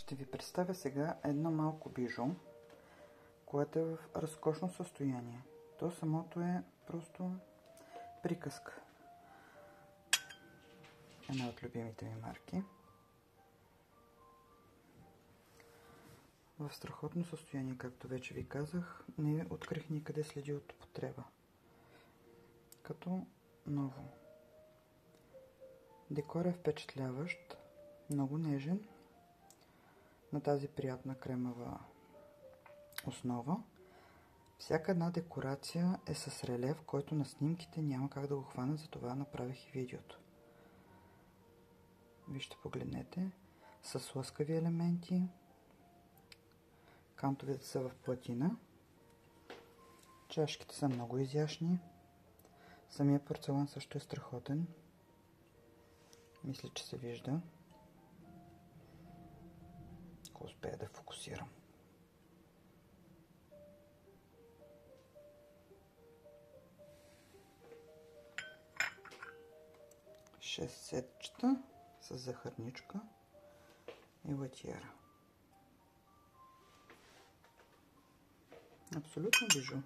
Ще ви представя сега едно малко бижу, което е в разкошно състояние. То самото е просто приказка. Една от любимите ми марки. В страхотно състояние, както вече ви казах, не открих никъде следи от употреба. Като ново. Декор е впечатляващ, много нежен, на тази приятна кремова основа. Всяка една декорация е с релеф, който на снимките няма как да го хвана, затова направих и видеото. Вижте, погледнете, с лъскави елементи, кантовете са в платина, чашките са много изящни, самия порцелан също е страхотен, мисля, че се вижда, ако успея да фокусирам. Шест сетчета с захарничка и латиера. Абсолютно бижу.